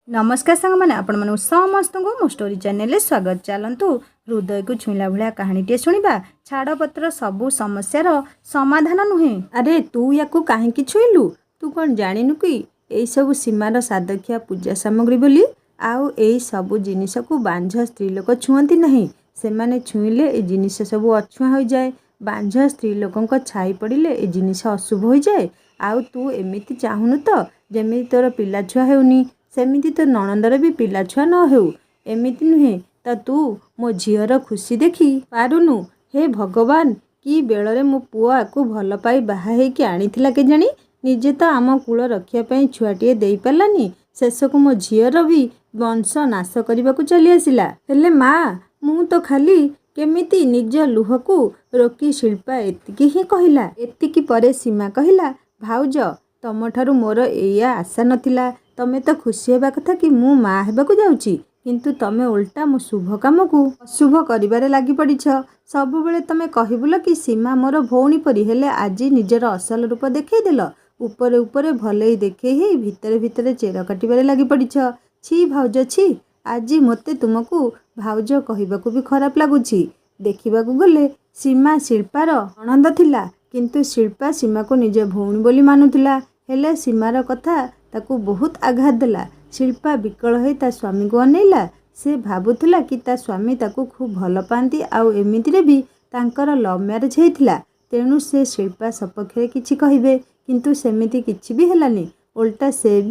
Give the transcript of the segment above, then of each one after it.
नमस्कार सांग मैंने आपण मानू समस्त को मो स्टोरी चैनल स्वागत। चलतु हृदय को छुईला भाया कहानीटे शुणा। छाड़पत्र सबू समस्यार समाधान नुहे। अरे तू या कहीं छुईलु? तू कौन जानिनु कि यही सब सीमार सादख्या पूजा सामग्री बोली। आउ यही सबू जिनिस को बांझ स्त्री लोक छुअंती नहीं। सेमाने छुईले ए जिनिस सब अछुआ हो जाए। बांझ स्त्री लोकों छाई पड़िले ए जिनिस अशुभ हो जाए। आउ तू एमिति चाहुनु तो जेमिति तोर पिला छुआ हेउनी सेमिति तो नणंदर भी पिला छुआ न हेउ। एमिति नुहे तो तू मो झीर खुशी देखी पारुनु। हे भगवान कि बेଳରେ मो पुओ आकु भल पाई बाहा हेकि आनिथिला केजाणी। निजे तो आम कूल रखिया छुआटिए देई पारलानी, शेषकु मो झीर भी वंश नाश करने को चली आसिला। हेले माँ मु तो खाली केमिति निज लुहकु रोकी शिल्पा एतिकी ही कहिला। एतिकी परे सीमा कहिला, भाउज तमठारु मोर एया आशा नथिला। तमे तो खुशी हेबा कथा कि मु माँ हेबाकु जाउची, किंतु तमे उल्टा मो शुभ काम को अशुभ करिबारे लागि पड़िछ। सबुबेले तमे कहिबुल कि सीमा मोर भौणी परी, हेले आजी निजर असल रूप देखै देल। उपरे उपरे भले देखै ही भितरे भितरे चेर काटिबारे लागि पड़िछ। छी भाउज छी, आजी मते तुमको भाउज कहिबाकु भी खराब लागुची। देखिबाकु गले सीमा शिल्पार नणंद थिला, किंतु शिल्पा सीमा को निज भौणी बोली मानुथिला। हेले सीमार कथा ताकू बहुत आघात देला। शिल्पा विकल हो ता स्वामी को अनेला। से भाबुथिला कि ता स्वामी ताकू खूब भल पाती। आउ एमितिरे भी तांकर लव मैरेज होइथिला, तेणु से शिल्पा सपक्षरे किछि कहिबे, किंतु सेमिति किछि भी हेलानी। उल्टा से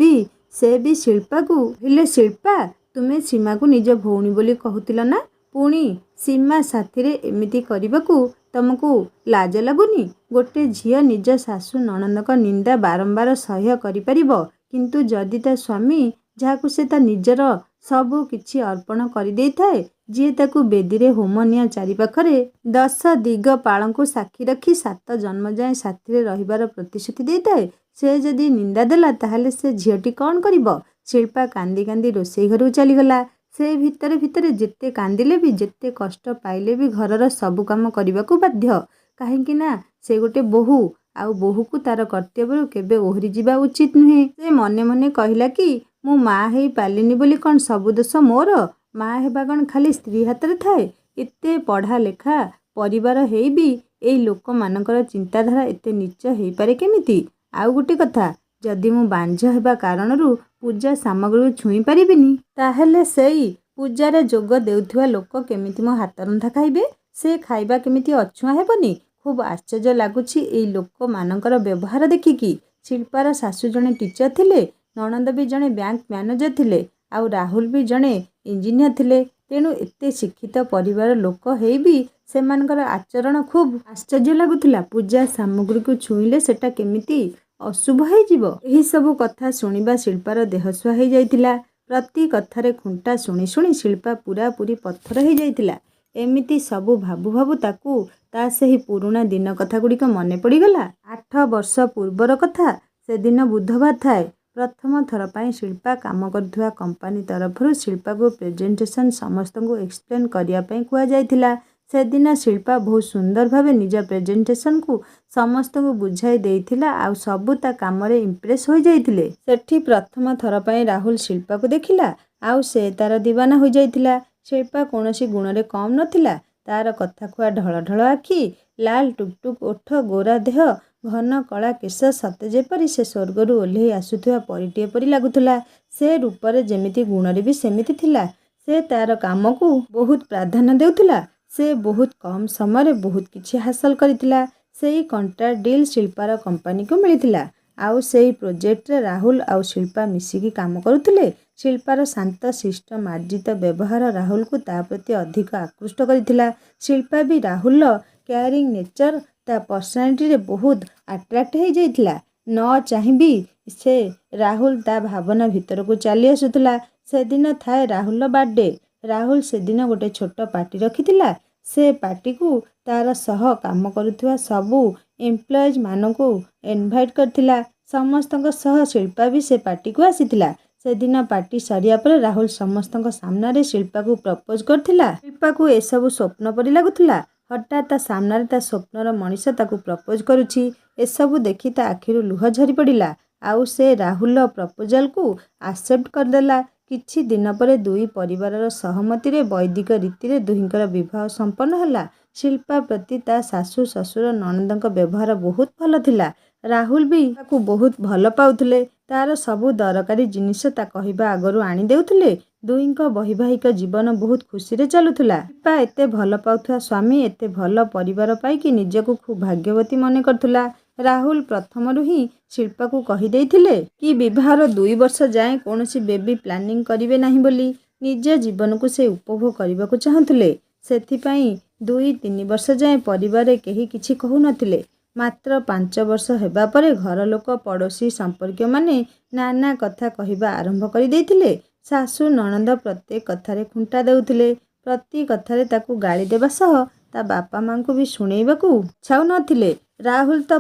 भी शिल्पा को हेले शिल्पा तुमे सीमा को निज भौणी बोली कहूतिल ना, पुणी सीमा साथी एमिति करबाकू तुमको लाज लगुनी? गोटे झील निज सासू नणंदक निंदा बारंबार सह्य करिपरिबो, किंतु जदि ता स्वामी जहाकू से ता निजर सबू किछि अर्पण करि देइथाए, जी ताकू बेदीरे होम निया चारि पाखरे 10 दिगपालंकु साक्षी रखी 7 जन्म जाए साथी रहिबार प्रतिश्रुति देइथाए, से जदि निंदा देला ताहले से झीलटी कौन करिबो? शिल्पा कांदी कांदी रोसई घर चलीगला। से भितरे भितरे जेते कांदिले भी जेते कष्ट पाइले भी घरर सबू काम करबाकू बाध्य। काहेकि ना से गोटे बोहू, आउ बोहू को तार कर्तव्य केबे ओहरी जीवा उचित नुहे। से मने मने कहिला कि मु माँ हेई पालिनी बोली कौन सबु दोष मोर? माँ हेबा कौन खाली स्त्री हाथ रे थाए? एते पढ़ा लेखा परिवार हेई भी एई लोक मानकर चिंताधारा एते नीच हेई पारे केमिति? आउ गोटे कथा, जदि मु बांझ हेबा कारणरू पूजा सामग्री छुई पारिबिनी, ताहेले सेई पूजारे जोग देउथिबा लोक केमिति मो हाथ रंधा खाइबे? से खाइबा केमिति अछुआ हेबनी? खूब आश्चर्य लगुछि एई लोक मानकर व्यवहार देखिकी। शिल्पार सासू जने टीचर थिले, नणंद भी जने बैंक मैनेजर थिले, आउ राहुल भी जने इंजीनियर थिले। तेणु एते शिक्षित परिवार लोक हेई भी सेमानकर आचरण खूब आश्चर्य लगुथिला। पूजा सामग्री को छुईले सेटा केमिति अशुभ हो जीवो। एही सबु कथा शुणिबा शिल्पार देहसुआ हो जाइतिला। प्रति कथारे खुंटा शुणी शुणी शिल्पा पूरा पूरी पत्थर हो जाइतिला। एमिति सबु भाबु भाबु ताकू ता सेही पुराणा दिन कथा गुड़िक मने पड़गला। 8 वर्ष पूर्वर कथा। से दिन बुधवार थाए। प्रथम थर पाई शिल्पा काम करुवा कंपानी तरफरु शिल्पा को प्रेजेंटेशन समस्त को एक्सप्लेन करिया पई कुआ जाइतिला। से दिन शिल्पा बहुत सुंदर भावे निज प्रेजेंटेशन को समस्त को बुझाई देइथिला। आउ सबु ता काम रे इंप्रेस हो जाइतिले। सेठी प्रथम थर पाई राहुल शिल्पा को देखिला, आउ से तार दीवाना हो जाइतिला। शिल्पा कौनसी गुण रे कम नथिला। तार कथा खुआ ढळ ढळ आखि, लाल टुकटुक ओठ, गोरा देह, घन कला केश, सते जेपरी से स्वर्गरू ओल्हेई आसुथिबा परिटिए परी लागुथिला। से रूपरे जेमिति गुणरे भी सेमिति थिला। से तार काम को बहुत प्राधान्य देउथिला। से बहुत कम समय बहुत किछि हासिल करितिला। सेही कॉन्ट्रैक्ट डील शिल्पार कंपनी को मिलिथिला। आउ सेही प्रोजेक्ट रे राहुल आउ शिल्पा मिसिकी काम करुथिले। शिल्पार शांत शिष्ट मार्जित व्यवहार राहुल को ता प्रति अधिक आकृष्ट करिथिला। शिल्पा भी राहुल केयरिंग नेचर ता पर्सनालिटी रे बहुत अट्रैक्ट हो जाइथिला। न चाहिबी से राहुल ता भावना भीतर को चली आसुथिला। से दिन थाए राहुल बर्थडे। राहुल से दिन गोटे छोट पार्टी रखिथिला। से पार्टी को तार सह काम करुथिबा सबू एम्प्लॉइज मानकू इनवाइट करथिला। समस्तक सह शिल्पा भी से पार्टी को आसीथिला। से दिन पार्टी सरिया पर राहुल समस्तक सामने शिल्पा को प्रपोज करथिला। शिल्पा को ए सब स्वप्न परि लागुथिला। हठात ता सामने ता स्वप्नर मनीष ताकू प्रपोज करुछि। ए सब देखि ता आखिरु लुह झरी पड़िला। आउ से राहुल प्रपोजल को एक्सेप्ट करदेला। କିଛି ଦିନ ପରେ ଦୁଇ ପରିବାରର ସହମତିରେ ବୈଦିକ ରୀତିରେ ଦୁହିଁଙ୍କର ବିବାହ ସମ୍ପନ୍ନ ହେଲା। ଶିଳ୍ପା ପ୍ରତି ତା ଶାଶୁ ଶ୍ୱଶୁର ନଣନ୍ଦଙ୍କ ବ୍ୟବହାର ବହୁତ ଭଲ ଥିଲା। ରାହୁଲ ବି ତାକୁ ବହୁତ ଭଲ ପାଉଥିଲେ। ତାର ସବୁ ଦରକାରୀ ଜିନିଷ ତା କହିବା ଆଗରୁ ଆଣି ଦେଉଥିଲେ। ଦୁହିଁଙ୍କ ବୈବାହିକ ଜୀବନ ବହୁତ ଖୁସିରେ ଚାଲୁଥିଲା। ଶିଳ୍ପା ଏତେ ଭଲ ପାଉଥିବା ସ୍ୱାମୀ, ଏତେ ଭଲ ପରିବାର ପାଇକି ନିଜକୁ ଖୁବ୍ ଭାଗ୍ୟବତୀ ମନେ କରୁଥିଲା। ରାହୁଲ ପ୍ରଥମରୁ ହିଁ ଶିଳ୍ପାକୁ କହିଦେଇଥିଲେ କି ବିବାହର 2 ବର୍ଷ ଯାଏଁ କୌଣସି ବେବି ପ୍ଲାନିଂ କରିବେ ନାହିଁ ବୋଲି। ନିଜ ଜୀବନକୁ ସେ ଉପଭୋଗ କରିବାକୁ ଚାହୁଁଥିଲେ। ସେଥିପାଇଁ 2-3 ବର୍ଷ ଯାଏଁ ପରିବାରରେ କେହି କିଛି କହୁନଥିଲେ। ମାତ୍ର 5 ବର୍ଷ ହେବା ପରେ ଘର ଲୋକ, ପଡ଼ୋଶୀ, ସମ୍ପର୍କୀୟମାନେ ନାନା କଥା କହିବା ଆରମ୍ଭ କରିଦେଇଥିଲେ। ଶାଶୁ ନଣନ୍ଦ ପ୍ରତ୍ୟେକ କଥାରେ ଖୁଣ୍ଟା ଦେଉଥିଲେ। ପ୍ରତି କଥାରେ ତାକୁ ଗାଳି ଦେବା ସହ ତା ବାପା ମାଙ୍କୁ ବି ଶୁଣେଇବାକୁ ଇଚ୍ଛାଉନଥିଲେ। ରାହୁଲ ତ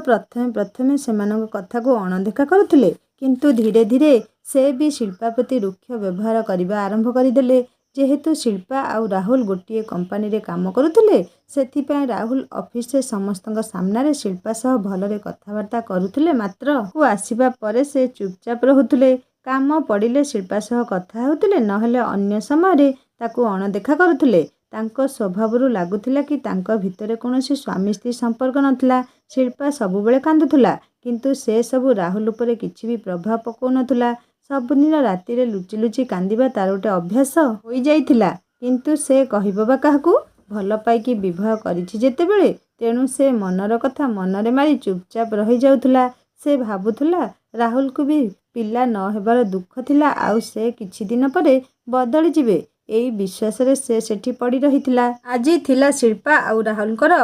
ପ୍ରଥମେ ସେମାନଙ୍କ କଥାକୁ ଅଣଦେଖା କରୁଥିଲେ, କିନ୍ତୁ ଧୀରେ ଧୀରେ ସେ ବି ଶିଳ୍ପା ପ୍ରତି ରୁକ୍ଷ ବ୍ୟବହାର କରିବା ଆରମ୍ଭ କରିଦେଲେ। ଯେହେତୁ ଶିଳ୍ପା ଆଉ ରାହୁଲ ଗୋଟିଏ କମ୍ପାନୀରେ କାମ କରୁଥିଲେ, ସେଥିପାଇଁ ରାହୁଲ ଅଫିସରେ ସମସ୍ତଙ୍କ ସାମ୍ନାରେ ଶିଳ୍ପା ସହ ଭଲରେ କଥାବାର୍ତ୍ତା କରୁଥିଲେ। ମାତ୍ର ଆସିବା ପରେ ସେ ଚୁପଚାପ ରହୁଥିଲେ। କାମ ପଡ଼ିଲେ ଶିଳ୍ପା ସହ କଥା ହେଉଥିଲେ, ନହେଲେ ଅନ୍ୟ ସମୟରେ ତାକୁ ଅଣଦେଖା କରୁଥିଲେ। ତାଙ୍କ ସ୍ୱଭାବରୁ ଲାଗୁଥିଲା କି ତାଙ୍କ ଭିତରେ କୌଣସି ସ୍ୱାମୀ ସ୍ତ୍ରୀ ସମ୍ପର୍କ ନଥିଲା। ଶିଳ୍ପା ସବୁବେଳେ କାନ୍ଦୁଥିଲା, କିନ୍ତୁ ସେ ସବୁ ରାହୁଲ ଉପରେ କିଛି ବି ପ୍ରଭାବ ପକାଉନଥିଲା। ସବୁଦିନ ରାତିରେ ଲୁଚି ଲୁଚି କାନ୍ଦିବା ତାର ଗୋଟେ ଅଭ୍ୟାସ ହୋଇଯାଇଥିଲା। କିନ୍ତୁ ସେ କହିବ ବା କାହାକୁ? ଭଲ ପାଇକି ବିବାହ କରିଛି ଯେତେବେଳେ, ତେଣୁ ସେ ମନର କଥା ମନରେ ମାରି ଚୁପଚାପ ରହିଯାଉଥିଲା। ସେ ଭାବୁଥିଲା ରାହୁଲକୁ ବି ପିଲା ନ ହେବାର ଦୁଃଖ ଥିଲା, ଆଉ ସେ କିଛି ଦିନ ପରେ ବଦଳିଯିବେ। ଏଇ ବିଶ୍ୱାସରେ ସେ ସେଠି ପଡ଼ି ରହିଥିଲା। ଆଜି ଥିଲା ଶିଳ୍ପା ଆଉ ରାହୁଲଙ୍କର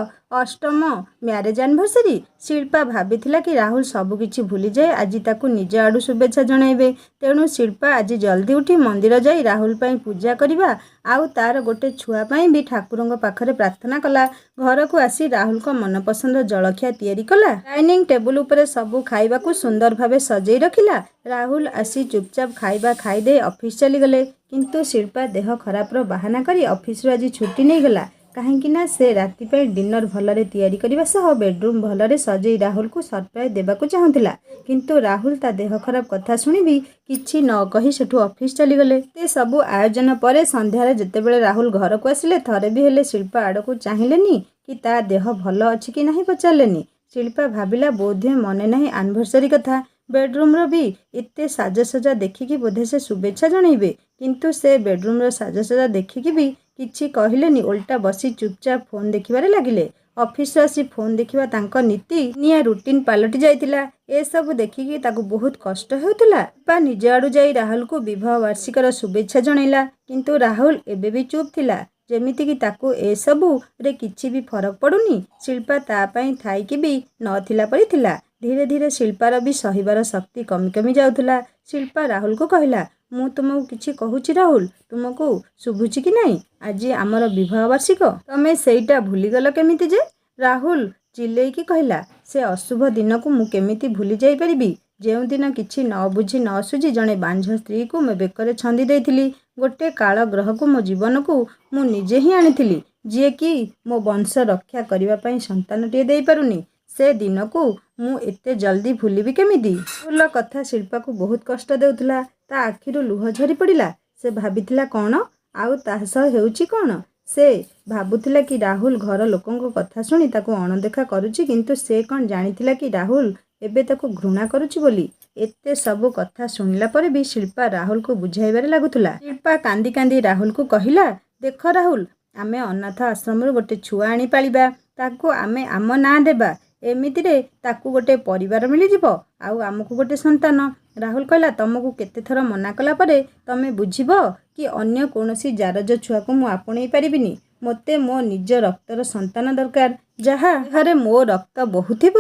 8ମ ମ୍ୟାରେଜ ଆନିଭର୍ସରୀ। ଶିଳ୍ପା ଭାବିଥିଲା କି ରାହୁଲ ସବୁକିଛି ଭୁଲିଯାଇ ଆଜି ତାକୁ ନିଜ ଆଡ଼ୁ ଶୁଭେଚ୍ଛା ଜଣାଇବେ। ତେଣୁ ଶିଳ୍ପା ଆଜି ଜଲ୍ଦି ଉଠି ମନ୍ଦିର ଯାଇ ରାହୁଲ ପାଇଁ ପୂଜା କରିବା ଆଉ ତାର ଗୋଟେ ଛୁଆ ପାଇଁ ବି ଠାକୁରଙ୍କ ପାଖରେ ପ୍ରାର୍ଥନା କଲା। ଘରକୁ ଆସି ରାହୁଲଙ୍କ ମନପସନ୍ଦ ଜଳଖିଆ ତିଆରି କଲା। ଡାଇନିଂ ଟେବୁଲ ଉପରେ ସବୁ ଖାଇବାକୁ ସୁନ୍ଦର ଭାବେ ସଜେଇ ରଖିଲା। ରାହୁଲ ଆସି ଚୁପଚାପ ଖାଇବା ଖାଇଦେଇ ଅଫିସ ଚାଲିଗଲେ। କିନ୍ତୁ ଶିଳ୍ପା ଦେହ ଖରାପର ବାହାନା କରି ଅଫିସରୁ ଆଜି ଛୁଟି ନେଇଗଲା। କାହିଁକି ନା ସେ ରାତି ପାଇଁ ଡିନର ଭଲରେ ତିଆରି କରିବା ସହ ବେଡରୁମ୍ ଭଲରେ ସଜେଇ ରାହୁଲକୁ ସରପ୍ରାଇଜ ଦେବାକୁ ଚାହୁଁଥିଲା। କିନ୍ତୁ ରାହୁଲ ତା ଦେହ ଖରାପ କଥା ଶୁଣି ବି କିଛି ନ କହି ସେଠୁ ଅଫିସ ଚାଲିଗଲେ। ସେ ସବୁ ଆୟୋଜନ ପରେ ସନ୍ଧ୍ୟାରେ ଯେତେବେଳେ ରାହୁଲ ଘରକୁ ଆସିଲେ, ଥରେ ବି ହେଲେ ଶିଳ୍ପା ଆଡ଼କୁ ଚାହିଁଲେନି କି ତା ଦେହ ଭଲ ଅଛି କି ନାହିଁ ପଚାରିଲେନି। ଶିଳ୍ପା ଭାବିଲା ବୋଧହୁଏ ମନେ ନାହିଁ ଆନିଭର୍ସରୀ କଥା। ବେଡରୁମ୍ର ବି ଏତେ ସାଜସଜ୍ଜା ଦେଖିକି ବୋଧେ ସେ ଶୁଭେଚ୍ଛା ଜଣାଇବେ। କିନ୍ତୁ ସେ ବେଡରୁମ୍ର ସାଜସଜ୍ଜା ଦେଖିକି ବି କିଛି କହିଲେନି, ଓଲଟା ବସି ଚୁପଚାପ ଫୋନ୍ ଦେଖିବାରେ ଲାଗିଲେ। ଅଫିସରୁ ଆସି ଫୋନ୍ ଦେଖିବା ତାଙ୍କ ନିତିଦିନିଆ ରୁଟିନ୍ ପାଲଟି ଯାଇଥିଲା। ଏସବୁ ଦେଖିକି ତାକୁ ବହୁତ କଷ୍ଟ ହେଉଥିଲା। ବା ନିଜ ଆଡ଼ୁ ଯାଇ ରାହୁଲକୁ ବିବାହ ବାର୍ଷିକର ଶୁଭେଚ୍ଛା ଜଣାଇଲା, କିନ୍ତୁ ରାହୁଲ ଏବେ ବି ଚୁପ୍ ଥିଲା, ଯେମିତିକି ତାକୁ ଏସବୁରେ କିଛି ବି ଫରକ ପଡ଼ୁନି। ଶିଳ୍ପା ତା ପାଇଁ ଥାଇକି ବି ନଥିଲା ପରି ଥିଲା। ଧୀରେ ଧୀରେ ଶିଳ୍ପାର ବି ସହିବାର ଶକ୍ତି କମି କମି ଯାଉଥିଲା। ଶିଳ୍ପା ରାହୁଲକୁ କହିଲା, ମୁଁ ତୁମକୁ କିଛି କହୁଛି ରାହୁଲ, ତୁମକୁ ଶୁଭୁଛି କି ନାହିଁ? ଆଜି ଆମର ବିବାହ ବାର୍ଷିକ। ତମେ ସେଇଟା ଭୁଲିଗଲ କେମିତି ଯେ? ରାହୁଲ ଚିଲେଇକି କହିଲା। ସେ ଅଶୁଭ ଦିନକୁ ମୁଁ କେମିତି ଭୁଲି ଯାଇପାରିବି? ଯେଉଁଦିନ କିଛି ନ ବୁଝି ନ ସୁଝି ଜଣେ ବାଞ୍ଝ ସ୍ତ୍ରୀକୁ ମୋ ବେକରେ ଛନ୍ଦି ଦେଇଥିଲି। ଗୋଟେ କାଳ ଗ୍ରହକୁ ମୋ ଜୀବନକୁ ମୁଁ ନିଜେ ହିଁ ଆଣିଥିଲି, ଯିଏକି ମୋ ବଂଶ ରକ୍ଷା କରିବା ପାଇଁ ସନ୍ତାନଟିଏ ଦେଇପାରୁନି। ସେ ଦିନକୁ ମୁଁ ଏତେ ଜଲ୍ଦି ଭୁଲିବି କେମିତି? ରାହୁଲର କଥା ଶିଳ୍ପାକୁ ବହୁତ କଷ୍ଟ ଦେଉଥିଲା। ତା ଆଖିରୁ ଲୁହ ଝରି ପଡ଼ିଲା। ସେ ଭାବିଥିଲା କ'ଣ ଆଉ ତା ସହ ହେଉଛି କ'ଣ? ସେ ଭାବୁଥିଲା କି ରାହୁଲ ଘର ଲୋକଙ୍କ କଥା ଶୁଣି ତାକୁ ଅଣଦେଖା କରୁଛି, କିନ୍ତୁ ସେ କ'ଣ ଜାଣିଥିଲା କି ରାହୁଲ ଏବେ ତାକୁ ଘୃଣା କରୁଛି ବୋଲି? ଏତେ ସବୁ କଥା ଶୁଣିଲା ପରେ ବି ଶିଳ୍ପା ରାହୁଲକୁ ବୁଝାଇବାରେ ଲାଗୁଥିଲା। ଶିଳ୍ପା କାନ୍ଦି କାନ୍ଦି ରାହୁଲକୁ କହିଲା, ଦେଖ ରାହୁଲ, ଆମେ ଅନାଥ ଆଶ୍ରମରୁ ଗୋଟେ ଛୁଆ ଆଣି ପାଳିବା। ତାକୁ ଆମେ ଆମ ନାଁ ଦେବା। ଏମିତିରେ ତାକୁ ଗୋଟେ ପରିବାର ମିଳିଯିବ, ଆଉ ଆମକୁ ଗୋଟେ ସନ୍ତାନ। ରାହୁଲ କହିଲା, ତମକୁ କେତେଥର ମନା କଲା ପରେ ତମେ ବୁଝିବ କି ଅନ୍ୟ କୌଣସି ଜାରଜ ଛୁଆକୁ ମୁଁ ଆପଣେଇ ପାରିବିନି। ମୋତେ ମୋ ନିଜ ରକ୍ତର ସନ୍ତାନ ଦରକାର, ଯାହା ଦେହରେ ମୋ ରକ୍ତ ବହୁଥିବ,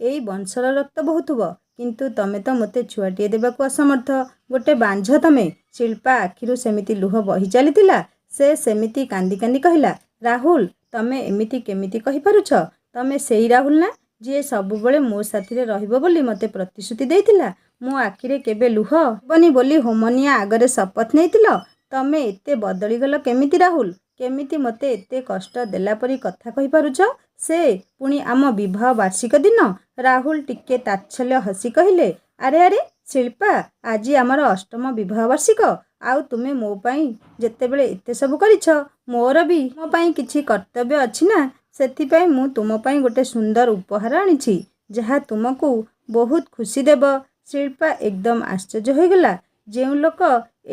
ଏଇ ବଂଶର ରକ୍ତ ବହୁଥିବ। କିନ୍ତୁ ତମେ ତ ମୋତେ ଛୁଆଟିଏ ଦେବାକୁ ଅସମର୍ଥ, ଗୋଟେ ବାଞ୍ଝ ତମେ। ଶିଳ୍ପା ଆଖିରୁ ସେମିତି ଲୁହ ବହି ଚାଲିଥିଲା। ସେ ସେମିତି କାନ୍ଦି କାନ୍ଦି କହିଲା, ରାହୁଲ, ତମେ ଏମିତି କେମିତି କହିପାରୁଛ? ତମେ ସେଇ ରାହୁଲ ନା, ଯିଏ ସବୁବେଳେ ମୋ ସାଥିରେ ରହିବ ବୋଲି ମୋତେ ପ୍ରତିଶ୍ରୁତି ଦେଇଥିଲା? ମୋ ଆଖିରେ କେବେ ଲୁହ ହେବନି ବୋଲି ହୋମନିଆ ଆଗରେ ଶପଥ ନେଇଥିଲ? ତମେ ଏତେ ବଦଳିଗଲ କେମିତି ରାହୁଲ? କେମିତି ମୋତେ ଏତେ କଷ୍ଟ ଦେଲା ପରି କଥା କହିପାରୁଛ? ସେ ପୁଣି ଆମ ବିବାହ ବାର୍ଷିକ ଦିନ? ରାହୁଲ ଟିକେ ତାଚ୍ଛଲ୍ୟ ହସି କହିଲେ, ଆରେ ଆରେ, ଶିଳ୍ପା, ଆଜି ଆମର ଅଷ୍ଟମ ବିବାହ ବାର୍ଷିକ। ଆଉ ତୁମେ ମୋ ପାଇଁ ଯେତେବେଳେ ଏତେ ସବୁ କରିଛ, ମୋର ବି ମୋ ପାଇଁ କିଛି କର୍ତ୍ତବ୍ୟ ଅଛି ନା। ସେଥିପାଇଁ ମୁଁ ତୁମ ପାଇଁ ଗୋଟେ ସୁନ୍ଦର ଉପହାର ଆଣିଛି, ଯାହା ତୁମକୁ ବହୁତ ଖୁସି ଦେବ। ଶିଳ୍ପା ଏକଦମ ଆଶ୍ଚର୍ଯ୍ୟ ହୋଇଗଲା। ଯେଉଁ ଲୋକ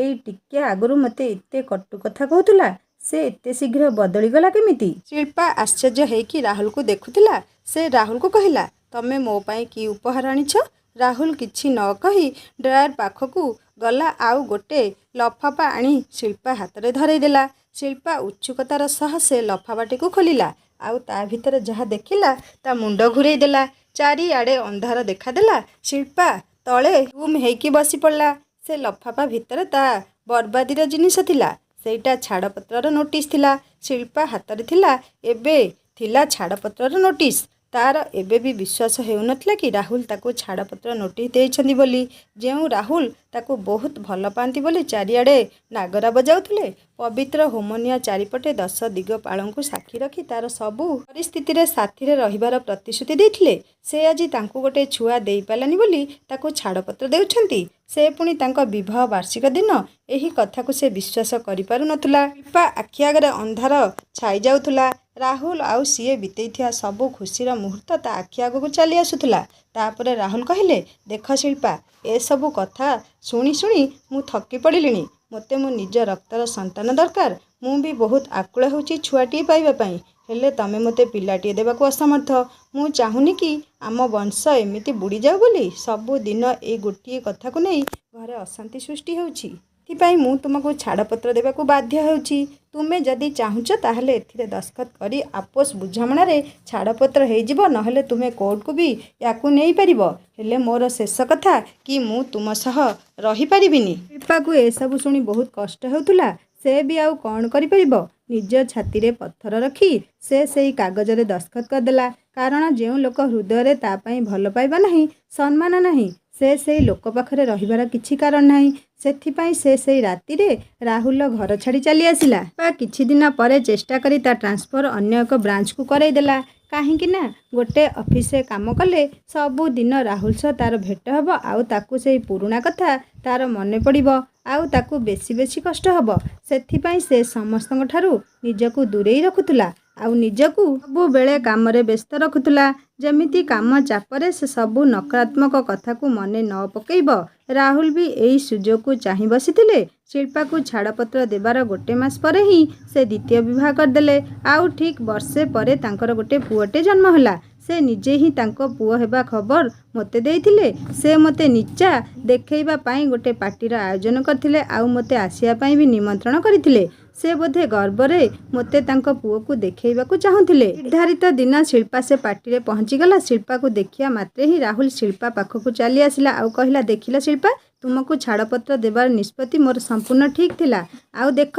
ଏଇ ଟିକେ ଆଗରୁ ମୋତେ ଏତେ କଟୁ କଥା କହୁଥିଲା, ସେ ଏତେ ଶୀଘ୍ର ବଦଳିଗଲା କେମିତି? ଶିଳ୍ପା ଆଶ୍ଚର୍ଯ୍ୟ ହେଇକି ରାହୁଲକୁ ଦେଖୁଥିଲା। ସେ ରାହୁଲକୁ କହିଲା, ତମେ ମୋ ପାଇଁ କି ଉପହାର ଆଣିଛ? ରାହୁଲ କିଛି ନ କହି ଡ୍ରୟର ପାଖକୁ ଗଲା ଆଉ ଗୋଟେ ଲଫାଫା ଆଣି ଶିଳ୍ପା ହାତରେ ଧରେଇଦେଲା। ଶିଳ୍ପା ଉତ୍ସୁକତାର ସହ ସେ ଲଫାଫାଟିକୁ ଖୋଲିଲା। ଆଉ ତା ଭିତରେ ଯାହା ଦେଖିଲା, ତା ମୁଣ୍ଡ ଘୁରେଇ ଦେଲା। ଚାରିଆଡ଼େ ଅନ୍ଧାର ଦେଖାଦେଲା। ଶିଳ୍ପା ତଳେ ଗୁମ୍ ହେଇକି ବସି ପଡ଼ିଲା। ସେ ଲଫାଫା ଭିତରେ ତା ବର୍ବାଦୀର ଜିନିଷ ଥିଲା। ସେଇଟା ଛାଡ଼ପତ୍ରର ନୋଟିସ୍ ଥିଲା। ଶିଳ୍ପା ହାତରେ ଥିଲା ଛାଡ଼ପତ୍ରର ନୋଟିସ୍। ତାର ଏବେ ବି ବିଶ୍ୱାସ ହେଉନଥିଲା କି ରାହୁଲ ତାକୁ ଛାଡ଼ପତ୍ର ନୋଟିସ୍ ଦେଇଛନ୍ତି ବୋଲି। ଯେଉଁ ରାହୁଲ ତାକୁ ବହୁତ ଭଲ ପାଆନ୍ତି ବୋଲି ଚାରିଆଡ଼େ ନାଗରା ବଜାଉଥିଲେ। ପବିତ୍ର ହୋମନିଆ ଚାରିପଟେ 10 ଦିଗପାଳଙ୍କୁ ସାକ୍ଷୀ ରଖି ତାର ସବୁ ପରିସ୍ଥିତିରେ ସାଥିରେ ରହିବାର ପ୍ରତିଶ୍ରୁତି ଦେଇଥିଲେ। ସେ ଆଜି ତାଙ୍କୁ ଗୋଟେ ଛୁଆ ଦେଇପାରିଲାନି ବୋଲି ତାକୁ ଛାଡ଼ପତ୍ର ଦେଉଛନ୍ତି। ସେ ପୁଣି ତାଙ୍କ ବିବାହ ବାର୍ଷିକ ଦିନ। ଏହି କଥାକୁ ସେ ବିଶ୍ୱାସ କରିପାରୁନଥିଲା। ଶିଳ୍ପା ଆଖି ଆଗରେ ଅନ୍ଧାର ଛାଇ ଯାଉଥିଲା। ରାହୁଲ ଆଉ ସିଏ ବିତେଇଥିବା ସବୁ ଖୁସିର ମୁହୂର୍ତ୍ତ ତା ଆଖି ଆଗକୁ ଚାଲି ଆସୁଥିଲା। ତାପରେ ରାହୁଲ କହିଲେ, ଦେଖ ଶିଳ୍ପା, ଏସବୁ କଥା ଶୁଣି ଶୁଣି ମୁଁ ଥକି ପଡ଼ିଲିଣି। ମୋତେ ମୋ ନିଜ ରକ୍ତର ସନ୍ତାନ ଦରକାର। ମୁଁ ବି ବହୁତ ଆକୁଳ ହେଉଛି ଛୁଆଟିଏ ପାଇବା ପାଇଁ। ହେଲେ ତମେ ମୋତେ ପିଲାଟିଏ ଦେବାକୁ ଅସମର୍ଥ। ମୁଁ ଚାହୁଁନି କି ଆମ ବଂଶ ଏମିତି ବୁଡ଼ିଯାଉ ବୋଲି। ସବୁଦିନ ଏଇ ଗୋଟିଏ କଥାକୁ ନେଇ ଘରେ ଅଶାନ୍ତି ସୃଷ୍ଟି ହେଉଛି। ସେଥିପାଇଁ ମୁଁ ତୁମକୁ ଛାଡ଼ପତ୍ର ଦେବାକୁ ବାଧ୍ୟ ହେଉଛି। ତୁମେ ଯଦି ଚାହୁଁଛ ତାହେଲେ ଏଥିରେ ଦସ୍ତଖତ କରି ଆପୋଷ ବୁଝାମଣାରେ ଛାଡ଼ପତ୍ର ହେଇଯିବ, ନହେଲେ ତୁମେ କୋର୍ଟକୁ ବି ୟାକୁ ନେଇପାରିବ। ହେଲେ ମୋର ଶେଷ କଥା କି ମୁଁ ତୁମ ସହ ରହିପାରିବିନି। ଶିଳ୍ପାକୁ ଏସବୁ ଶୁଣି ବହୁତ କଷ୍ଟ ହେଉଥିଲା। ସେ ବି ଆଉ କ'ଣ କରିପାରିବ? ନିଜ ଛାତିରେ ପଥର ରଖି ସେ ସେଇ କାଗଜରେ ଦସ୍ତଖତ କରିଦେଲା। କାରଣ ଯେଉଁ ଲୋକ ହୃଦୟରେ ତା ପାଇଁ ଭଲ ପାଇବା ନାହିଁ, ସମ୍ମାନ ନାହିଁ, ସେ ସେଇ ଲୋକ ପାଖରେ ରହିବାର କିଛି କାରଣ ନାହିଁ। ସେଥିପାଇଁ ସେ ସେଇ ରାତିରେ ରାହୁଲର ଘର ଛାଡ଼ି ଚାଲି ଆସିଲା। ବା କିଛି ଦିନ ପରେ ଚେଷ୍ଟା କରି ତା ଟ୍ରାନ୍ସଫର ଅନ୍ୟ ଏକ ବ୍ରାଞ୍ଚକୁ କରାଇଦେଲା। କାହିଁକି ନା ଗୋଟେ ଅଫିସରେ କାମ କଲେ ସବୁଦିନ ରାହୁଲ ସହ ତାର ଭେଟ ହେବ। ଆଉ ତାକୁ ସେଇ ପୁରୁଣା କଥା ତାର ମନେ ପଡ଼ିବ। ଆଉ ତାକୁ ବେଶୀ ବେଶୀ କଷ୍ଟ ହେବ। ସେଥିପାଇଁ ସେ ସମସ୍ତଙ୍କ ଠାରୁ ନିଜକୁ ଦୂରେଇ ରଖୁଥିଲା। ଆଉ ନିଜକୁ ସବୁବେଳେ କାମରେ ବ୍ୟସ୍ତ ରଖୁଥିଲା। ଯେମିତି କାମ ଚାପରେ ସେ ସବୁ ନକାରାତ୍ମକ କଥାକୁ ମନେ ନ ପକେଇବ। ରାହୁଲ ବି ଏଇ ସୁଯୋଗକୁ ଚାହିଁ ବସିଥିଲେ। ଶିଳ୍ପାକୁ ଛାଡ଼ପତ୍ର ଦେବାର ଗୋଟେ ମାସ ପରେ ହିଁ ସେ ଦ୍ୱିତୀୟ ବିବାହ କରିଦେଲେ। ଆଉ ଠିକ୍ ବର୍ଷେ ପରେ ତାଙ୍କର ଗୋଟେ ପୁଅଟେ ଜନ୍ମ ହେଲା। ସେ ନିଜେ ହିଁ ତାଙ୍କ ପୁଅ ହେବା ଖବର ମୋତେ ଦେଇଥିଲେ। ସେ ମୋତେ ନିଚା ଦେଖେଇବା ପାଇଁ ଗୋଟେ ପାର୍ଟିର ଆୟୋଜନ କରିଥିଲେ। ଆଉ ମୋତେ ଆସିବା ପାଇଁ ବି ନିମନ୍ତ୍ରଣ କରିଥିଲେ। ସେ ବୋଧେ ଗର୍ବରେ ମୋତେ ତାଙ୍କ ପୁଅକୁ ଦେଖେଇବାକୁ ଚାହୁଁଥିଲେ। ନିର୍ଦ୍ଧାରିତ ଦିନ ଶିଳ୍ପା ସେ ପାର୍ଟିରେ ପହଞ୍ଚିଗଲା। ଶିଳ୍ପାକୁ ଦେଖିବା ମାତ୍ରେ ହିଁ ରାହୁଲ ଶିଳ୍ପା ପାଖକୁ ଚାଲି ଆସିଲା ଆଉ କହିଲା, ଦେଖିଲ ଶିଳ୍ପା, ତୁମକୁ ଛାଡ଼ପତ୍ର ଦେବାର ନିଷ୍ପତ୍ତି ମୋର ସମ୍ପୂର୍ଣ୍ଣ ଠିକ୍ ଥିଲା। ଆଉ ଦେଖ,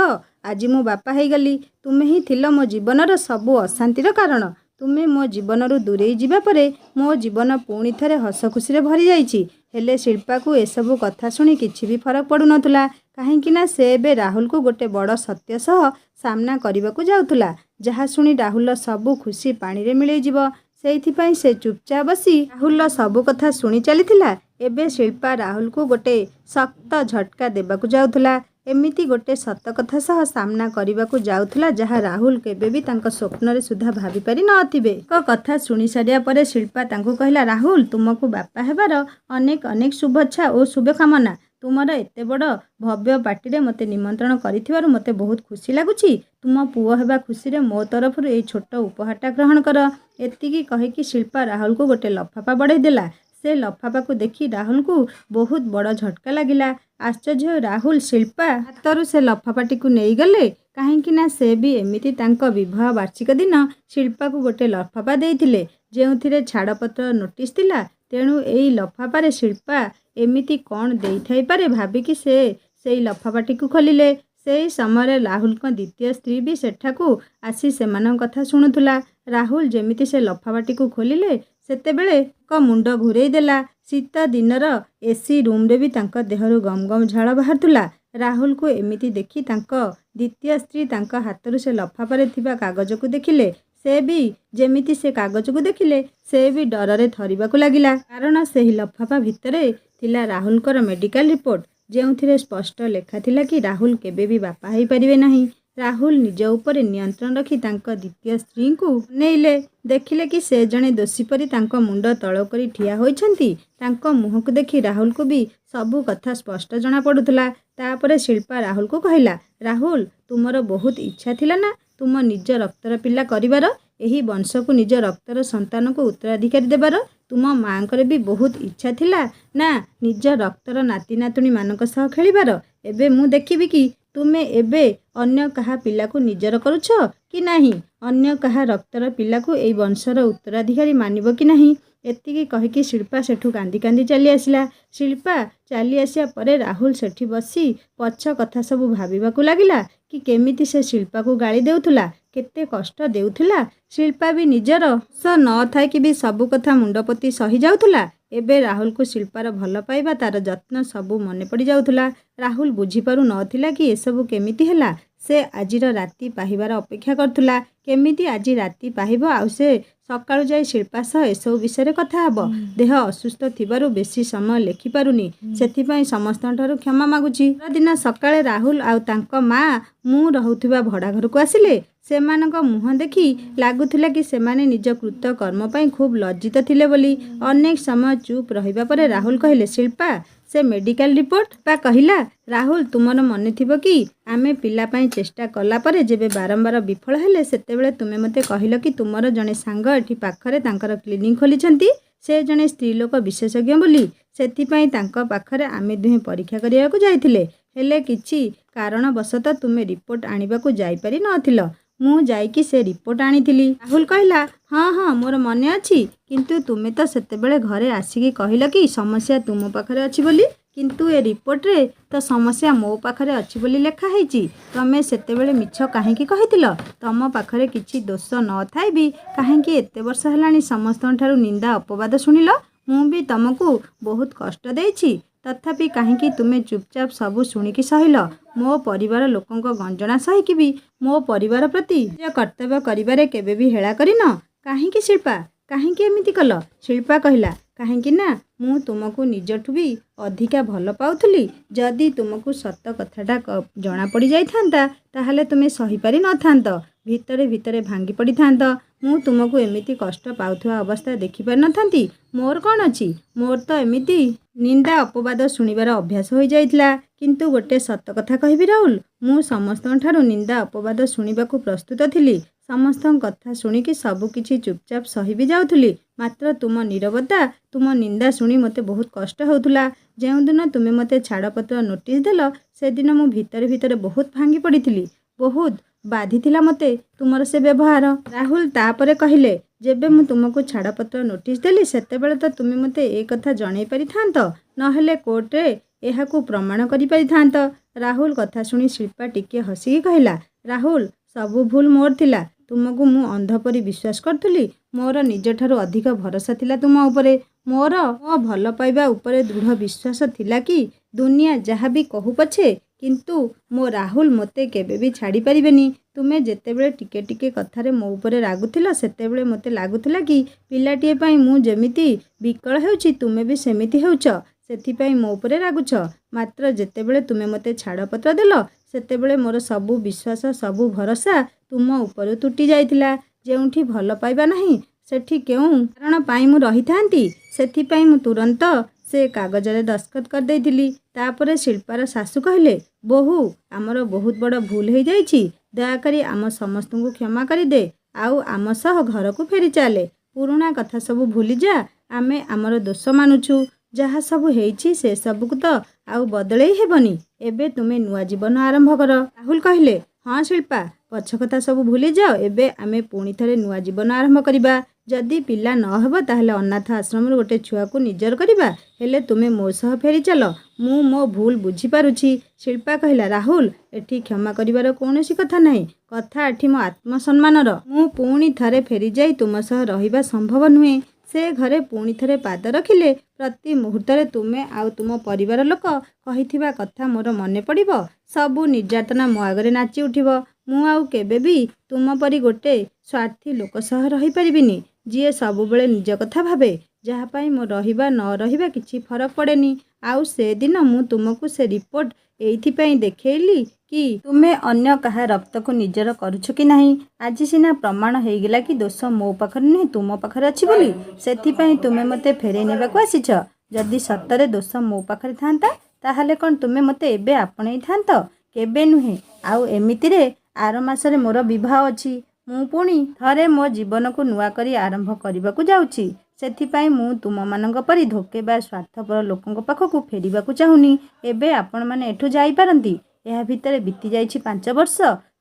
ଆଜି ମୁଁ ବାପା ହେଇଗଲି। ତୁମେ ହିଁ ଥିଲ ମୋ ଜୀବନର ସବୁ ଅଶାନ୍ତିର କାରଣ। ତୁମେ ମୋ ଜୀବନରୁ ଦୂରେଇ ଯିବା ପରେ ମୋ ଜୀବନ ପୁଣି ଥରେ ହସ ଖୁସିରେ ଭରିଯାଇଛି। ହେଲେ ଶିଳ୍ପାକୁ ଏସବୁ କଥା ଶୁଣି କିଛି ବି ଫରକ ପଡ଼ୁନଥିଲା। କାହିଁକି ନା ସେ ଏବେ ରାହୁଲକୁ ଗୋଟେ ବଡ଼ ସତ୍ୟ ସହ ସାମ୍ନା କରିବାକୁ ଯାଉଥିଲା, ଯାହା ଶୁଣି ରାହୁଲର ସବୁ ଖୁସି ପାଣିରେ ମିଳେଇଯିବ। ସେଇଥିପାଇଁ ସେ ଚୁପଚାପ ବସି ରାହୁଲର ସବୁ କଥା ଶୁଣି ଚାଲିଥିଲା। ଏବେ ଶିଳ୍ପା ରାହୁଲକୁ ଗୋଟେ ଶକ୍ତ ଝଟକା ଦେବାକୁ ଯାଉଥିଲା। ଏମିତି ଗୋଟେ ସତ କଥା ସହ ସାମ୍ନା କରିବାକୁ ଯାଉଥିଲା, ଯାହା ରାହୁଲ କେବେ ବି ତାଙ୍କ ସ୍ୱପ୍ନରେ ସୁଦ୍ଧା ଭାବିପାରି ନଥିବେ। ଏକ କଥା ଶୁଣି ସାରିବା ପରେ ଶିଳ୍ପା ତାଙ୍କୁ କହିଲା, ରାହୁଲ, ତୁମକୁ ବାପା ହେବାର ଅନେକ ଅନେକ ଶୁଭେଚ୍ଛା ଓ ଶୁଭକାମନା। ତୁମର ଏତେ ବଡ଼ ଭବ୍ୟ ପାର୍ଟିରେ ମୋତେ ନିମନ୍ତ୍ରଣ କରିଥିବାରୁ ମୋତେ ବହୁତ ଖୁସି ଲାଗୁଛି। ତୁମ ପୁଅ ହେବା ଖୁସିରେ ମୋ ତରଫରୁ ଏଇ ଛୋଟ ଉପହାରଟା ଗ୍ରହଣ କର। ଏତିକି କହିକି ଶିଳ୍ପା ରାହୁଲକୁ ଗୋଟେ ଲଫାଫା ବଢ଼େଇ ଦେଲା। ସେ ଲଫାଫାକୁ ଦେଖି ରାହୁଲକୁ ବହୁତ ବଡ଼ ଝଟକା ଲାଗିଲା। ଆଶ୍ଚର୍ଯ୍ୟ ହୋଇ ରାହୁଲ ଶିଳ୍ପା ହାତରୁ ସେ ଲଫାଫାଟିକୁ ନେଇଗଲେ। କାହିଁକି ନା ସେ ବି ଏମିତି ତାଙ୍କ ବିବାହ ବାର୍ଷିକ ଦିନ ଶିଳ୍ପାକୁ ଗୋଟେ ଲଫାଫା ଦେଇଥିଲେ, ଯେଉଁଥିରେ ଛାଡ଼ପତ୍ର ନୋଟିସ୍ ଥିଲା। ତେଣୁ ଏଇ ଲଫାଫାରେ ଶିଳ୍ପା ଏମିତି କ'ଣ ଦେଇଥାଇପାରେ ଭାବିକି ସେ ସେଇ ଲଫାଫାଟିକୁ ଖୋଲିଲେ। ସେହି ସମୟରେ ରାହୁଲଙ୍କ ଦ୍ୱିତୀୟ ସ୍ତ୍ରୀ ବି ସେଠାକୁ ଆସି ସେମାନଙ୍କ କଥା ଶୁଣୁଥିଲା। ରାହୁଲ ଯେମିତି ସେ ଲଫାଫାଟିକୁ ଖୋଲିଲେ, ସେତେବେଳେ ତାଙ୍କ ମୁଣ୍ଡ ଘୁରେଇ ଦେଲା। ଶୀତ ଦିନର ଏସି ରୁମ୍ରେ ବି ତାଙ୍କ ଦେହରୁ ଗମ ଗମ ଝାଳ ବାହାରୁଥିଲା। ରାହୁଲକୁ ଏମିତି ଦେଖି ତାଙ୍କ ଦ୍ୱିତୀୟ ସ୍ତ୍ରୀ ତାଙ୍କ ହାତରୁ ସେ ଲଫାଫାରେ ଥିବା କାଗଜକୁ ଦେଖିଲେ। ସେ ବି ଯେମିତି ସେ କାଗଜକୁ ଦେଖିଲେ ସେ ବି ଡରରେ ଥରିବାକୁ ଲାଗିଲା। କାରଣ ସେହି ଲଫାଫା ଭିତରେ ଥିଲା ରାହୁଲଙ୍କର ମେଡ଼ିକାଲ ରିପୋର୍ଟ, ଯେଉଁଥିରେ ସ୍ପଷ୍ଟ ଲେଖା ଥିଲା କି ରାହୁଲ କେବେ ବି ବାପା ହୋଇପାରିବେ ନାହିଁ। ରାହୁଲ ନିଜ ଉପରେ ନିୟନ୍ତ୍ରଣ ରଖି ତାଙ୍କ ଦ୍ୱିତୀୟ ସ୍ତ୍ରୀଙ୍କୁ ଅନେଇଲେ। ଦେଖିଲେ କି ସେ ଜଣେ ଦୋଷୀ ପରି ତାଙ୍କ ମୁଣ୍ଡ ତଳ କରି ଠିଆ ହୋଇଛନ୍ତି। ତାଙ୍କ ମୁହଁକୁ ଦେଖି ରାହୁଲକୁ ବି ସବୁ କଥା ସ୍ପଷ୍ଟ ଜଣାପଡ଼ୁଥିଲା। ତାପରେ ଶିଳ୍ପା ରାହୁଲକୁ କହିଲା, ରାହୁଲ, ତୁମର ବହୁତ ଇଚ୍ଛା ଥିଲା ନା ତୁମ ନିଜ ରକ୍ତର ପିଲା କରିବାର, ଏହି ବଂଶକୁ ନିଜ ରକ୍ତର ସନ୍ତାନକୁ ଉତ୍ତରାଧିକାରୀ ଦେବାର? ତୁମ ମାଆଙ୍କର ବି ବହୁତ ଇଚ୍ଛା ଥିଲା ନା ନିଜ ରକ୍ତର ନାତି ନାତୁଣୀମାନଙ୍କ ସହ ଖେଳିବାର? ଏବେ ମୁଁ ଦେଖିବି କି ତୁମେ ଏବେ ଅନ୍ୟ କାହା ପିଲାକୁ ନିଜର କରୁଛ କି ନାହିଁ, ଅନ୍ୟ କାହା ରକ୍ତର ପିଲାକୁ ଏଇ ବଂଶର ଉତ୍ତରାଧିକାରୀ ମାନିବ କି ନାହିଁ। ଏତିକି କହିକି ଶିଳ୍ପା ସେଠୁ କାନ୍ଦି କାନ୍ଦି ଚାଲି ଆସିଲା। ଶିଳ୍ପା ଚାଲି ଆସିବା ପରେ ରାହୁଲ ସେଠି ବସି ପଛ କଥା ସବୁ ଭାବିବାକୁ ଲାଗିଲା କି କେମିତି ସେ ଶିଳ୍ପାକୁ ଗାଳି ଦେଉଥିଲା, କେତେ କଷ୍ଟ ଦେଉଥିଲା। ଶିଳ୍ପା ବି ନିଜର ଦୋଷ ନଥାଇକି ବି ସବୁ କଥା ମୁଣ୍ଡ ପୋତି ସହି ଯାଉଥିଲା। ଏବେ ରାହୁଲକୁ ଶିଳ୍ପାର ଭଲ ପାଇବା, ତାର ଯତ୍ନ ସବୁ ମନେ ପଡ଼ିଯାଉଥିଲା। ରାହୁଲ ବୁଝିପାରୁ ନଥିଲା କି ଏସବୁ କେମିତି ହେଲା। ସେ ଆଜିର ରାତି ପାହିବାର ଅପେକ୍ଷା କରୁଥିଲା। କେମିତି ଆଜି ରାତି ପାହିବ ଆଉ ସେ ସକାଳୁ ଯାଇ ଶିଳ୍ପା ସହ ଏସବୁ ବିଷୟରେ କଥା ହେବ। ଦେହ ଅସୁସ୍ଥ ଥିବାରୁ ବେଶୀ ସମୟ ଲେଖିପାରୁନି, ସେଥିପାଇଁ ସମସ୍ତଙ୍କଠାରୁ କ୍ଷମା ମାଗୁଛି। ପରଦିନ ସକାଳେ ରାହୁଲ ଆଉ ତାଙ୍କ ମା ମୁଁ ରହୁଥିବା ଭଡ଼ା ଘରକୁ ଆସିଲେ। ସେମାନଙ୍କ ମୁହଁ ଦେଖି ଲାଗୁଥିଲା କି ସେମାନେ ନିଜ କୃତ କର୍ମ ପାଇଁ ଖୁବ୍ ଲଜ୍ଜିତ ଥିଲେ ବୋଲି। ଅନେକ ସମୟ ଚୁପ୍ ରହିବା ପରେ ରାହୁଲ କହିଲେ, ଶିଳ୍ପା, ସେ ମେଡ଼ିକାଲ ରିପୋର୍ଟ? ବା କହିଲା, ରାହୁଲ, ତୁମର ମନେ ଥିବ କି ଆମେ ପିଲା ପାଇଁ ଚେଷ୍ଟା କଲା ପରେ ଯେବେ ବାରମ୍ବାର ବିଫଳ ହେଲେ ସେତେବେଳେ ତୁମେ ମୋତେ କହିଲ କି ତୁମର ଜଣେ ସାଙ୍ଗ ଏଠି ପାଖରେ ତାଙ୍କର କ୍ଲିନିକ୍ ଖୋଲିଛନ୍ତି, ସେ ଜଣେ ସ୍ତ୍ରୀଲୋକ ବିଶେଷଜ୍ଞ ବୋଲି। ସେଥିପାଇଁ ତାଙ୍କ ପାଖରେ ଆମେ ଦୁହେଁ ପରୀକ୍ଷା କରିବାକୁ ଯାଇଥିଲେ। ହେଲେ କିଛି କାରଣବଶତଃ ତୁମେ ରିପୋର୍ଟ ଆଣିବାକୁ ଯାଇପାରି ନଥିଲ। ମୁଁ ଯାଇକି ସେ ରିପୋର୍ଟ ଆଣିଥିଲି। ରାହୁଲ କହିଲା, ହଁ ହଁ ମୋର ମନେ ଅଛି, କିନ୍ତୁ ତୁମେ ତ ସେତେବେଳେ ଘରେ ଆସିକି କହିଲ କି ସମସ୍ୟା ତୁମ ପାଖରେ ଅଛି ବୋଲି। କିନ୍ତୁ ଏ ରିପୋର୍ଟରେ ତ ସମସ୍ୟା ମୋ ପାଖରେ ଅଛି ବୋଲି ଲେଖା ହେଇଛି। ତମେ ସେତେବେଳେ ମିଛ କାହିଁକି କହିଥିଲ? ତମ ପାଖରେ କିଛି ଦୋଷ ନଥାଇ ବି କାହିଁକି ଏତେ ବର୍ଷ ହେଲାଣି ସମସ୍ତଙ୍କଠାରୁ ନିନ୍ଦା ଅପବାଦ ଶୁଣିଲ? ମୁଁ ବି ତମକୁ ବହୁତ କଷ୍ଟ ଦେଇଛି, ତଥାପି କାହିଁକି ତୁମେ ଚୁପଚାପ ସବୁ ଶୁଣିକି ସହିଲ? ମୋ ପରିବାର ଲୋକଙ୍କ ଗଞ୍ଜଣା ସହିକି ବି ମୋ ପରିବାର ପ୍ରତି ନିଜ କର୍ତ୍ତବ୍ୟ କରିବାରେ କେବେ ବି ହେଳା କରିନ? କାହିଁକି ଶିଳ୍ପା, କାହିଁକି ଏମିତି କଲ? ଶିଳ୍ପା କହିଲା, କାହିଁକି ନା ମୁଁ ତୁମକୁ ନିଜଠୁ ବି ଅଧିକା ଭଲ ପାଉଥିଲି। ଯଦି ତୁମକୁ ସତ କଥାଟା ଜଣାପଡ଼ି ଯାଇଥାନ୍ତା ତାହେଲେ ତୁମେ ସହିପାରି ନଥାନ୍ତ, ଭିତରେ ଭିତରେ ଭାଙ୍ଗି ପଡ଼ିଥାନ୍ତ। ମୁଁ ତୁମକୁ ଏମିତି କଷ୍ଟ ପାଉଥିବା ଅବସ୍ଥା ଦେଖିପାରିନଥାନ୍ତି। ମୋର କ'ଣ ଅଛି, ମୋର ତ ଏମିତି ନିନ୍ଦା ଅପବାଦ ଶୁଣିବାର ଅଭ୍ୟାସ ହୋଇଯାଇଥିଲା। କିନ୍ତୁ ଗୋଟେ ସତ କଥା କହିବି ରାହୁଲ, ମୁଁ ସମସ୍ତଙ୍କଠାରୁ ନିନ୍ଦା ଅପବାଦ ଶୁଣିବାକୁ ପ୍ରସ୍ତୁତ ଥିଲି। ସମସ୍ତଙ୍କ କଥା ଶୁଣିକି ସବୁ କିଛି ଚୁପଚାପ ସହି ବି ଯାଉଥିଲି। ମାତ୍ର ତୁମ ନୀରବତା, ତୁମ ନିନ୍ଦା ଶୁଣି ମୋତେ ବହୁତ କଷ୍ଟ ହେଉଥିଲା। ଯେଉଁଦିନ ତୁମେ ମୋତେ ଛାଡ଼ପତ୍ର ନୋଟିସ୍ ଦେଲ ସେଦିନ ମୁଁ ଭିତରେ ଭିତରେ ବହୁତ ଭାଙ୍ଗି ପଡ଼ିଥିଲି। ବହୁତ ବାଧିଥିଲା ମୋତେ ତୁମର ସେ ବ୍ୟବହାର। ରାହୁଲ ତାପରେ କହିଲେ, ଯେବେ ମୁଁ ତୁମକୁ ଛାଡ଼ପତ୍ର ନୋଟିସ୍ ଦେଲି ସେତେବେଳେ ତ ତୁମେ ମୋତେ ଏ କଥା ଜଣାଇ ପାରିଥାନ୍ତ, ନହେଲେ କୋର୍ଟରେ ଏହାକୁ ପ୍ରମାଣ କରିପାରିଥାନ୍ତ। ରାହୁଲ କଥା ଶୁଣି ଶିଳ୍ପା ଟିକିଏ ହସିକି କହିଲା, ରାହୁଲ, ସବୁ ଭୁଲ ମୋର ଥିଲା। ତୁମକୁ ମୁଁ ଅନ୍ଧ ପରି ବିଶ୍ୱାସ କରୁଥିଲି। ମୋର ନିଜଠାରୁ ଅଧିକ ଭରସା ଥିଲା ତୁମ ଉପରେ। ମୋର ମୋ ଭଲ ପାଇବା ଉପରେ ଦୃଢ଼ ବିଶ୍ୱାସ ଥିଲା କି ଦୁନିଆ ଯାହା ବି କହୁ ପଛେ, କିନ୍ତୁ ମୋ ରାହୁଲ ମୋତେ କେବେ ବି ଛାଡ଼ି ପାରିବେନି। ତୁମେ ଯେତେବେଳେ ଟିକେ ଟିକେ କଥାରେ ମୋ ଉପରେ ରାଗୁଥିଲ ସେତେବେଳେ ମୋତେ ଲାଗୁଥିଲା କି ପିଲାଟିଏ ପାଇଁ ମୁଁ ଯେମିତି ବିକଳ ହେଉଛି ତୁମେ ବି ସେମିତି ହେଉଛ, ସେଥିପାଇଁ ମୋ ଉପରେ ରାଗୁଛ। ମାତ୍ର ଯେତେବେଳେ ତୁମେ ମୋତେ ଛାଡ଼ପତ୍ର ଦେଲ ସେତେବେଳେ ମୋର ସବୁ ବିଶ୍ୱାସ, ସବୁ ଭରସା ତୁମ ଉପରୁ ତୁଟି ଯାଇଥିଲା। ଯେଉଁଠି ଭଲ ପାଇବା ନାହିଁ ସେଠି କେଉଁ କାରଣ ପାଇଁ ମୁଁ ରହିଥାନ୍ତି? ସେଥିପାଇଁ ମୁଁ ତୁରନ୍ତ ସେ କାଗଜରେ ଦସ୍ତଖତ କରିଦେଇଥିଲି। ତାପରେ ଶିଳ୍ପାର ଶାଶୁ କହିଲେ, ବୋହୂ, ଆମର ବହୁତ ବଡ଼ ଭୁଲ ହେଇଯାଇଛି। ଦୟାକରି ଆମ ସମସ୍ତଙ୍କୁ କ୍ଷମା କରିଦେ ଆଉ ଆମ ସହ ଘରକୁ ଫେରି ଚାଲେ। ପୁରୁଣା କଥା ସବୁ ଭୁଲିଯା। ଆମେ ଆମର ଦୋଷ ମାନୁଛୁ। ଯାହା ସବୁ ହେଇଛି ସେ ସବୁକୁ ତ ଆଉ ବଦଳେଇ ହେବନି। ଏବେ ତୁମେ ନୂଆ ଜୀବନ ଆରମ୍ଭ କର। ରାହୁଲ କହିଲେ, ହଁ ଶିଳ୍ପା, ପଛ କଥା ସବୁ ଭୁଲିଯାଅ। ଏବେ ଆମେ ପୁଣି ଥରେ ନୂଆ ଜୀବନ ଆରମ୍ଭ କରିବା। ଯଦି ପିଲା ନ ହେବ ତାହେଲେ ଅନାଥ ଆଶ୍ରମରୁ ଗୋଟେ ଛୁଆକୁ ନିଜର କରିବା। ହେଲେ ତୁମେ ମୋ ସହ ଫେରି ଚାଲ। ମୁଁ ମୋ ଭୁଲ ବୁଝିପାରୁଛି। ଶିଳ୍ପା କହିଲା, ରାହୁଲ, ଏଠି କ୍ଷମା କରିବାର କୌଣସି କଥା ନାହିଁ। କଥା ଏଠି ମୋ ଆତ୍ମସମ୍ମାନର। ମୁଁ ପୁଣି ଥରେ ଫେରିଯାଇ ତୁମ ସହ ରହିବା ସମ୍ଭବ ନୁହେଁ। ସେ ଘରେ ପୁଣି ଥରେ ପାଦ ରଖିଲେ ପ୍ରତି ମୁହୂର୍ତ୍ତରେ ତୁମେ ଆଉ ତୁମ ପରିବାର ଲୋକ କହିଥିବା କଥା ମୋର ମନେ ପଡ଼ିବ। ସବୁ ନିର୍ଯାତନା ମୋ ଆଗରେ ନାଚି ଉଠିବ। ମୁଁ ଆଉ କେବେ ବି ତୁମ ପରି ଗୋଟେ ସ୍ୱାର୍ଥୀ ଲୋକ ସହ ରହିପାରିବିନି, ଯିଏ ସବୁବେଳେ ନିଜ କଥା ଭାବେ, ଯାହା ପାଇଁ ମୋ ରହିବା ନ ରହିବା କିଛି ଫରକ ପଡ଼େନି। ଆଉ ସେଦିନ ମୁଁ ତୁମକୁ ସେ ରିପୋର୍ଟ ଏଇଥିପାଇଁ ଦେଖେଇଲି କି ତୁମେ ଅନ୍ୟ କାହା ରକ୍ତକୁ ନିଜର କରୁଛ କି ନାହିଁ। ଆଜି ସିନା ପ୍ରମାଣ ହେଇଗଲା କି ଦୋଷ ମୋ ପାଖରେ ନୁହେଁ ତୁମ ପାଖରେ ଅଛି ବୋଲି, ସେଥିପାଇଁ ତୁମେ ମୋତେ ଫେରେଇ ନେବାକୁ ଆସିଛ। ଯଦି ସତରେ ଦୋଷ ମୋ ପାଖରେ ଥାନ୍ତା ତାହେଲେ କ'ଣ ତୁମେ ମୋତେ ଏବେ ଆପଣେଇଥାନ୍ତ? କେବେ ନୁହେଁ। ଆଉ ଏମିତିରେ ଆର ମାସରେ ମୋର ବିବାହ ଅଛି। ମୁଁ ପୁଣି ଥରେ ମୋ ଜୀବନକୁ ନୂଆ କରି ଆରମ୍ଭ କରିବାକୁ ଯାଉଛି। ସେଥିପାଇଁ ମୁଁ ତୁମମାନଙ୍କ ପରି ଧୋକେ ବା ସ୍ୱାର୍ଥପର ଲୋକଙ୍କ ପାଖକୁ ଫେରିବାକୁ ଚାହୁଁନି। ଏବେ ଆପଣମାନେ ଏଠୁ ଯାଇପାରନ୍ତି। ଏହା ଭିତରେ ବିତି ଯାଇଛି 5 ବର୍ଷ।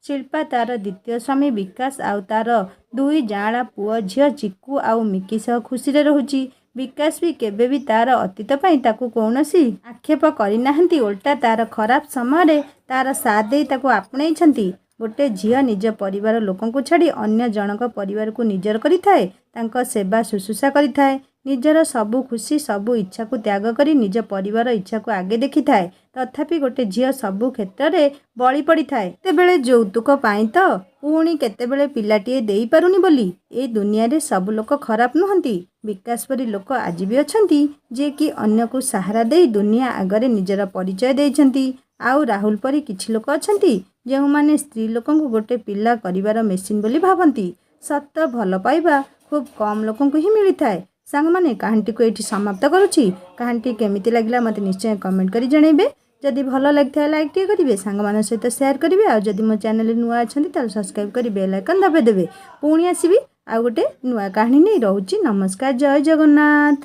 ଶିଳ୍ପା ତାର ଦ୍ୱିତୀୟ ସ୍ୱାମୀ ବିକାଶ ଆଉ ତାର 2 ଯାଆଁଳା ପୁଅ ଝିଅ ଚିକୁ ଆଉ ମିକି ସହ ଖୁସିରେ ରହୁଛି। ବିକାଶ ବି କେବେ ବି ତାର ଅତୀତ ପାଇଁ ତାକୁ କୌଣସି ଆକ୍ଷେପ କରିନାହାନ୍ତି। ଓଲଟା ତାର ଖରାପ ସମୟରେ ତାର ସାଥ ଦେଇ ତାକୁ ଆପଣେଇଛନ୍ତି। ଗୋଟେ ଝିଅ ନିଜ ପରିବାର ଲୋକଙ୍କୁ ଛାଡ଼ି ଅନ୍ୟ ଜଣଙ୍କ ପରିବାରକୁ ନିଜର କରିଥାଏ, ତାଙ୍କ ସେବା ଶୁଶ୍ରୂଷା କରିଥାଏ, ନିଜର ସବୁ ଖୁସି ସବୁ ଇଚ୍ଛାକୁ ତ୍ୟାଗ କରି ନିଜ ପରିବାର ଇଚ୍ଛାକୁ ଆଗେ ଦେଖିଥାଏ। ତଥାପି ଗୋଟେ ଝିଅ ସବୁ କ୍ଷେତ୍ରରେ ବଳି ପଡ଼ିଥାଏ। କେତେବେଳେ ଯୌତୁକ ପାଇଁ ତ ପୁଣି କେତେବେଳେ ପିଲାଟିଏ ଦେଇପାରୁନି ବୋଲି। ଏ ଦୁନିଆରେ ସବୁ ଲୋକ ଖରାପ ନୁହନ୍ତି। ବିକାଶ ପରି ଲୋକ ଆଜି ବି ଅଛନ୍ତି, ଯିଏକି ଅନ୍ୟକୁ ସାହାରା ଦେଇ ଦୁନିଆ ଆଗରେ ନିଜର ପରିଚୟ ଦେଇଛନ୍ତି। ଆଉ ରାହୁଲ ପରି କିଛି ଲୋକ ଅଛନ୍ତି ଯେଉଁମାନେ ସ୍ତ୍ରୀ ଲୋକଙ୍କୁ ଗୋଟେ ପିଲା କରିବାର ମେସିନ୍ ବୋଲି ଭାବନ୍ତି। ସତ ଭଲ ପାଇବା ଖୁବ୍ କମ୍ ଲୋକଙ୍କୁ ହିଁ ମିଳିଥାଏ। ସାଙ୍ଗମାନେ, କାହାଣୀଟିକୁ ଏଇଠି ସମାପ୍ତ କରୁଛି। କାହାଣୀଟି କେମିତି ଲାଗିଲା ମୋତେ ନିଶ୍ଚୟ କମେଣ୍ଟ କରି ଜଣାଇବେ। ଯଦି ଭଲ ଲାଗିଥାଏ ଲାଇକ୍ ଟିକେ କରିବେ, ସାଙ୍ଗମାନଙ୍କ ସହିତ ସେୟାର କରିବେ। ଆଉ ଯଦି ମୋ ଚ୍ୟାନେଲରେ ନୂଆ ଅଛନ୍ତି ତାହେଲେ ସବସ୍କ୍ରାଇବ୍ କରି ବେଲ୍ ଆଇକନ୍ ଦବାଇ ଦେବେ। ପୁଣି ଆସିବି ଆଉ ଗୋଟେ ନୂଆ କାହାଣୀ ନେଇ। ରହୁଛି। ନମସ୍କାର। ଜୟ ଜଗନ୍ନାଥ।